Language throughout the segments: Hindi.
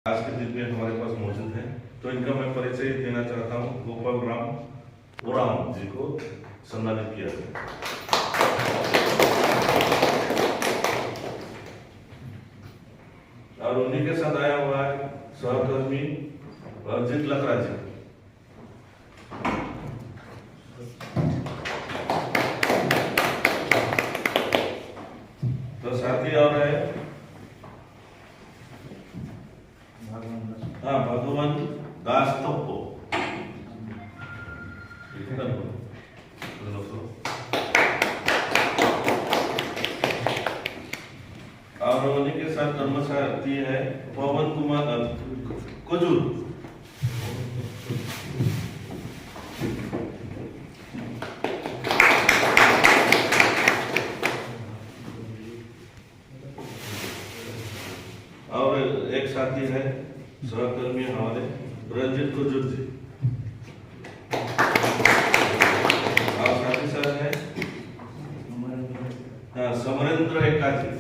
आज के दिन में हमारे पास मौजूद है, तो इनका मैं परिचय देना चाहता हूँ। गोपाल राम ओराम जी को सम्मानित किया गया। और उन्हीं के साथ आया हुआ है सहकर्मी अर्जित लकड़ा जी। तो साथी और है भगवान दास तप्पो। और उन्हीं के साथ कर्मचारी है पवन कुमार कुजूर। और एक साथी है सहकर्मी हमारे रंजित कुजूर जी। और साथ ही साथ है समरेंद्र एक्का जी।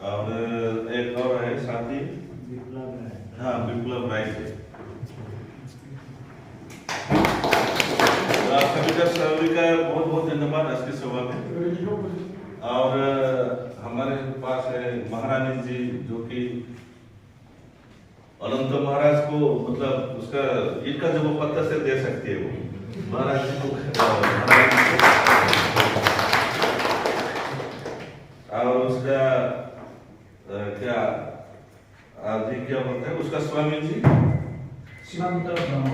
और एक और है साथी विप्लव राय जी। सभी का बहुत बहुत धन्यवाद आज की सभा में। और हमारे पास है महारानी जी, जो कि अनंत महाराज को मतलब उसका इनका जो वो पत्थर से दे सकती है, वो महाराज जी को और उसका क्या आदि क्या बोलते हैं उसका स्वामी जी सीमांत ब्रह्म।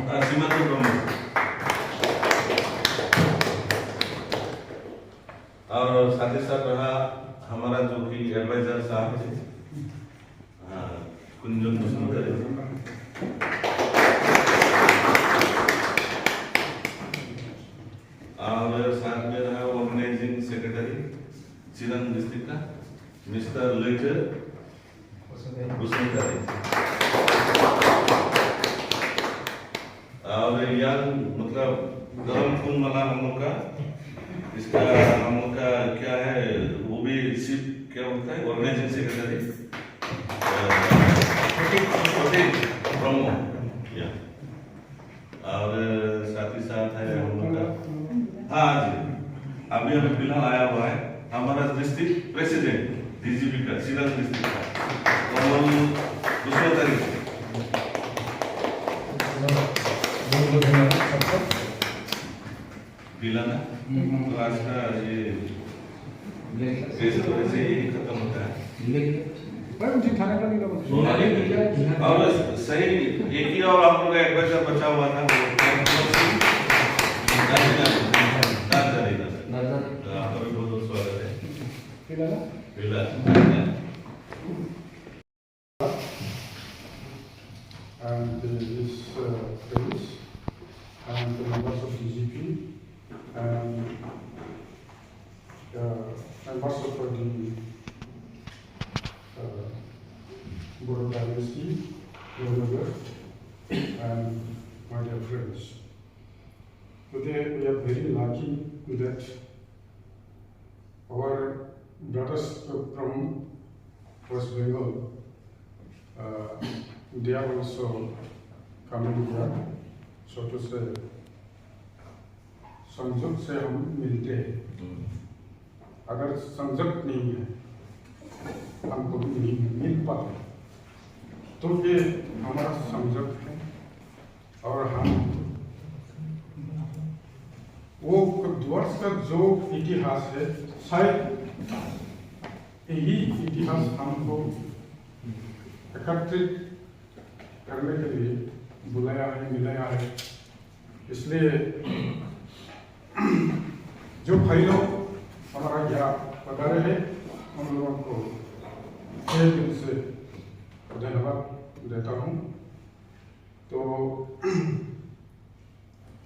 और साथ ही साथ रहा हमारा जो कि एडवाइजर साहब थे कुंजन मुस्लिम। और साथ में रहा ऑर्गेनाइजिंग सेक्रेटरी चिरन डिस्ट्रिक्ट का मिस्टर लेटर भूषण। और यंग मतलब गरम खून वाला हम लोग का इसका हम लोग का क्या है, वो भी सिर्फ क्या होता है ऑर्गेनाइजिंग सेक्रेटरी ब्रह्मो। और साथ ही साथ है हम लोग का जी अभी हमें फिलहाल आया हुआ है हमारा डिस्ट्रिक्ट प्रेसिडेंट डीजीपी का सीरन डिस्ट्रिक्ट का दूसरे तारीख दिलाना। तो आज का ये वैसे ही खत्म होता है। और सही एक ही और आप लोग का एडवाइजर बचा हुआ था, आपका भी बहुत बहुत स्वागत है। And this friends and the members of DGP and members of the Board of Dynasty, and my dear friends. Today we are very lucky that our brothers from West Bengal they are also coming here, so to say संजोग से हम मिलते हैं। अगर संजोग नहीं है हम कभी नहीं मिल पाते, तो ये हमारा संजोग है। और हम वो वर्ष का जो इतिहास है, शायद यही इतिहास हमको एकत्रित करने के लिए बुलाया है, मिलाया है। इसलिए जो भाई लोग हमारा यहाँ पधारे हैं उन लोगों को तहे दिल से धन्यवाद देता हूँ। तो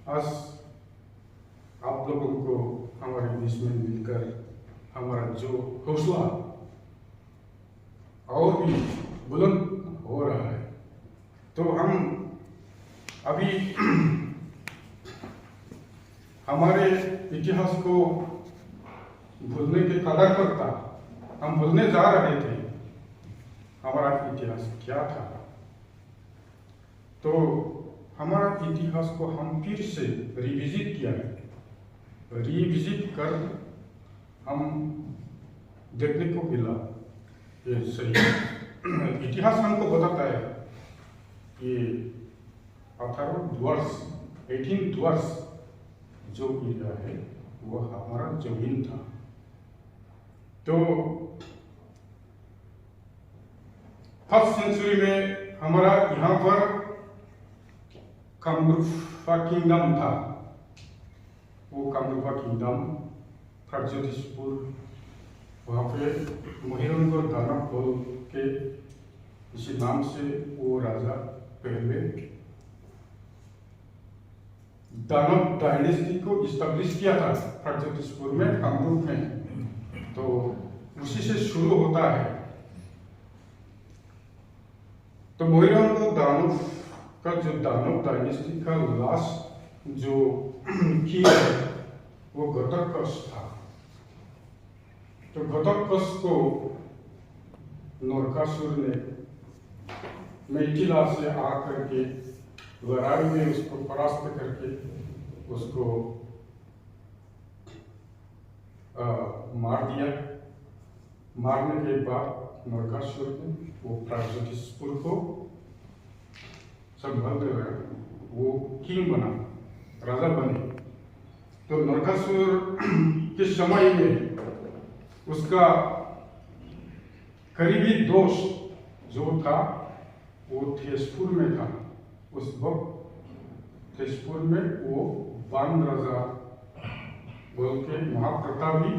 आज आप लोगों को हमारे बीच में मिलकर हमारा जो हौसला और भी बुलंद हो रहा है, तो हम अभी हमारे इतिहास को भूलने के कदर करता, हम भूलने जा रहे थे हमारा इतिहास क्या था। तो हमारा इतिहास को हम फिर से रिविजिट किया है, रिविजिट कर हम देखने को मिला ये सही है। इतिहास हमको बताता है कि 18 वर्ष 18 वर्ष जो एरिया है वो हमारा जमीन था। तो फर्स्ट सेंचुरी में हमारा यहाँ पर कामरूपा किंगडम था। वो कामरूपा किंगडम प्रगज्योतिषपुर, वहाँ पे मोहिरंग दानव बोल के इसी नाम से वो राजा पहले दानव डायनेस्टी को इस्टेब्लिश किया था प्रगज्योतिषपुर में, कामरूप में। तो उसी से शुरू होता है। तो मोहिरंग दानव का जो दानव डायनेस्टी का लास्ट जो किंग है वो घटोत्कच था। तो घटोत्कच को नरकासुर ने मिथिला से आकर के लड़ाई में उसको परास्त करके उसको मार दिया। मारने के बाद नरकासुर ने वो प्रगज्योतिषपुर को संभालते हुए वो किंग बना, राजा बने। तो नरकासुर के समय में उसका करीबी दोस्त जो था वो तेजपुर में था। उस वक्त तेजपुर में वो बान राजा बोल के महाप्रतापी